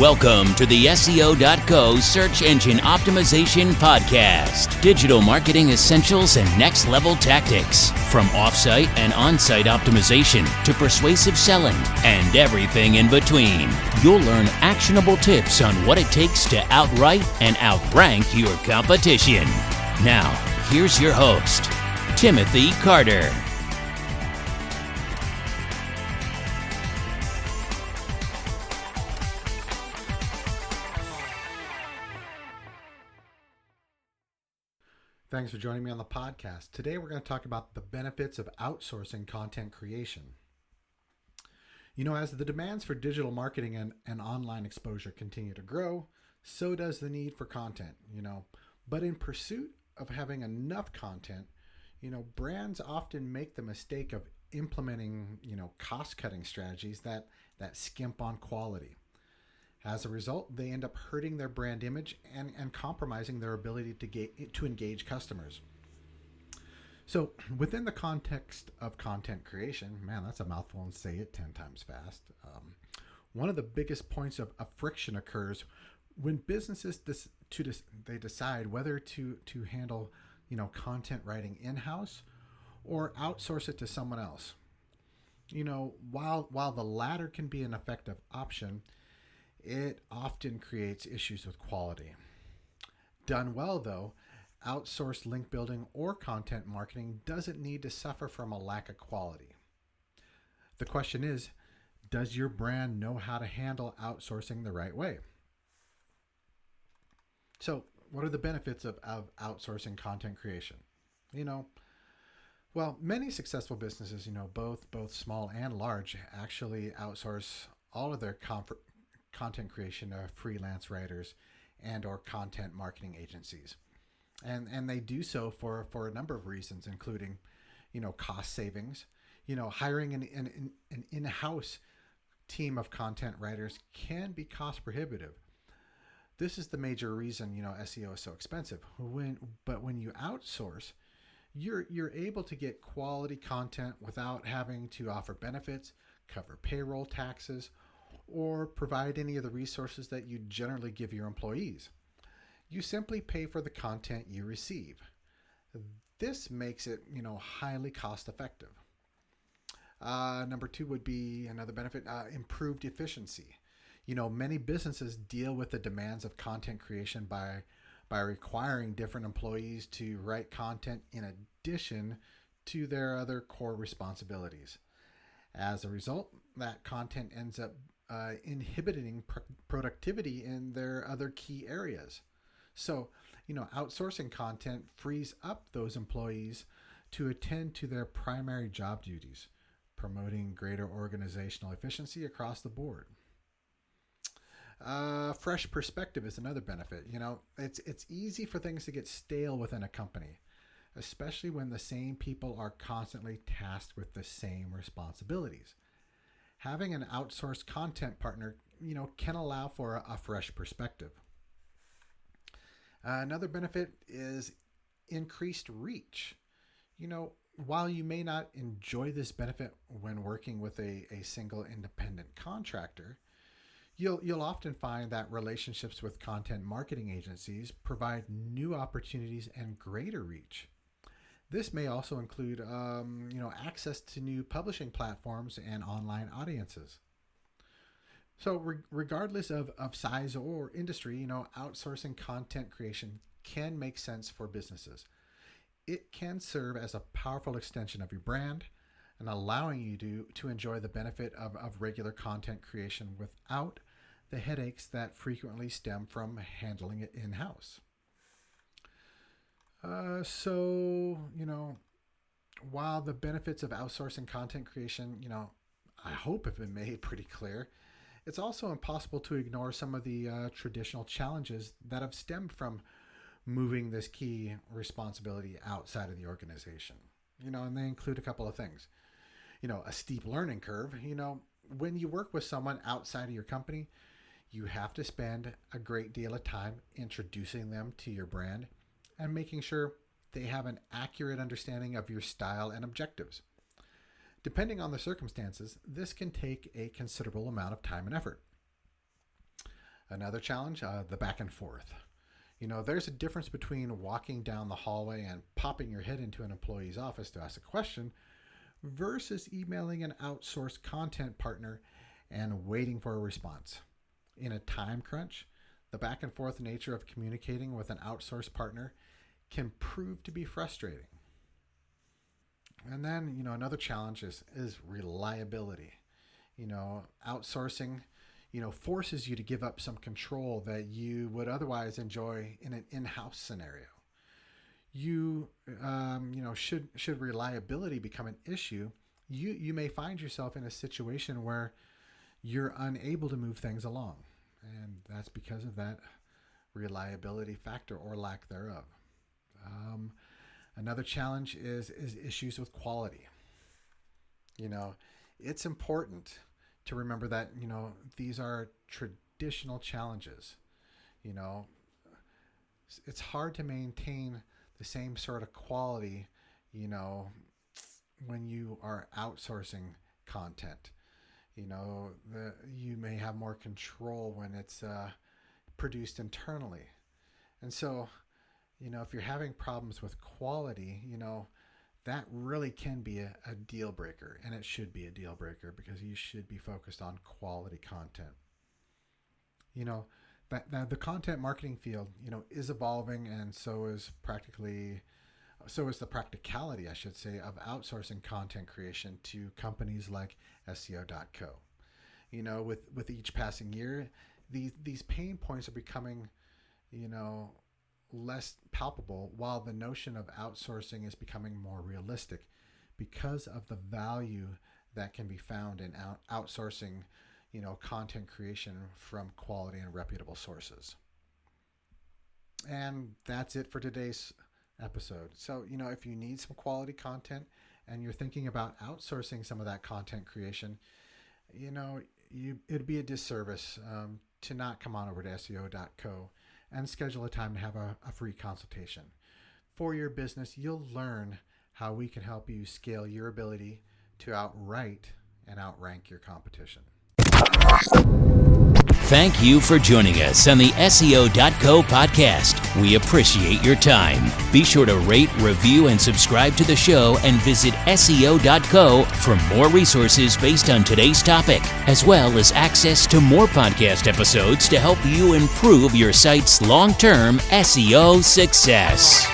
Welcome to the SEO.co Search Engine Optimization Podcast. Digital marketing essentials and next level tactics. From offsite and on-site optimization to persuasive selling and everything in between. You'll learn actionable tips on what it takes to outright and outrank your competition. Now, here's your host, Timothy Carter. Thanks for joining me on the podcast. Today we're going to talk about the benefits of outsourcing content creation. You know, as the demands for digital marketing and online exposure continue to grow, so does the need for content, But in pursuit of having enough content, brands often make the mistake of implementing, cost-cutting strategies that skimp on quality. As a result, they end up hurting their brand image and compromising their ability to engage customers. So within the context of content creation, man, that's a mouthful and say it 10 times fast. One of the biggest points of friction occurs when businesses decide whether to handle content writing in-house or outsource it to someone else. While the latter can be an effective option, it often creates issues with quality. Done well, though, outsourced link building or content marketing doesn't need to suffer from a lack of quality. The question is, does your brand know how to handle outsourcing the right way? So, what are the benefits of outsourcing content creation? Well, many successful businesses, both small and large, actually outsource all of their content creation to freelance writers and or content marketing agencies. And they do so for a number of reasons, including, cost savings. Hiring an in-house team of content writers can be cost prohibitive. This is the major reason, SEO is so expensive. But when you outsource, you're able to get quality content without having to offer benefits, cover payroll taxes, or provide any of the resources that you generally give your employees. You simply pay for the content you receive. This makes it, highly cost effective. Number two would be another benefit, improved efficiency. Many businesses deal with the demands of content creation by requiring different employees to write content in addition to their other core responsibilities. As a result, that content ends up inhibiting productivity in their other key areas. So, outsourcing content frees up those employees to attend to their primary job duties, promoting greater organizational efficiency across the board. Fresh perspective is another benefit. It's easy for things to get stale within a company, especially when the same people are constantly tasked with the same responsibilities. Having an outsourced content partner, can allow for a fresh perspective. Another benefit is increased reach. While you may not enjoy this benefit when working with a single independent contractor, you'll often find that relationships with content marketing agencies provide new opportunities and greater reach. This may also include, access to new publishing platforms and online audiences. So regardless of size or industry, outsourcing content creation can make sense for businesses. It can serve as a powerful extension of your brand and allowing you to enjoy the benefit of regular content creation without the headaches that frequently stem from handling it in-house. While the benefits of outsourcing content creation, I hope have been made pretty clear, it's also impossible to ignore some of the traditional challenges that have stemmed from moving this key responsibility outside of the organization. And they include a couple of things. A steep learning curve. When you work with someone outside of your company, you have to spend a great deal of time introducing them to your brand and making sure they have an accurate understanding of your style and objectives. Depending on the circumstances, this can take a considerable amount of time and effort. Another challenge, the back and forth. There's a difference between walking down the hallway and popping your head into an employee's office to ask a question versus emailing an outsourced content partner and waiting for a response. In a time crunch, the back and forth nature of communicating with an outsourced partner can prove to be frustrating. And then, another challenge is reliability. Outsourcing, forces you to give up some control that you would otherwise enjoy in an in-house scenario. Should reliability become an issue, you may find yourself in a situation where you're unable to move things along. And that's because of that reliability factor or lack thereof. Another challenge is issues with quality. It's important to remember that, these are traditional challenges. It's hard to maintain the same sort of quality, when you are outsourcing content. You may have more control when it's produced internally. And so, if you're having problems with quality, that really can be a deal breaker, and it should be a deal breaker because you should be focused on quality content. That the content marketing field, is evolving, and so is the practicality, I should say, of outsourcing content creation to companies like SEO.co. With each passing year, these pain points are becoming, less palpable, while the notion of outsourcing is becoming more realistic because of the value that can be found in outsourcing, content creation from quality and reputable sources. And that's it for today's episode. So, if you need some quality content and you're thinking about outsourcing some of that content creation, it'd be a disservice to not come on over to SEO.co and schedule a time to have a free consultation. For your business, you'll learn how we can help you scale your ability to outwrite and outrank your competition. Thank you for joining us on the SEO.co podcast. We appreciate your time. Be sure to rate, review, and subscribe to the show, and visit SEO.co for more resources based on today's topic, as well as access to more podcast episodes to help you improve your site's long-term SEO success.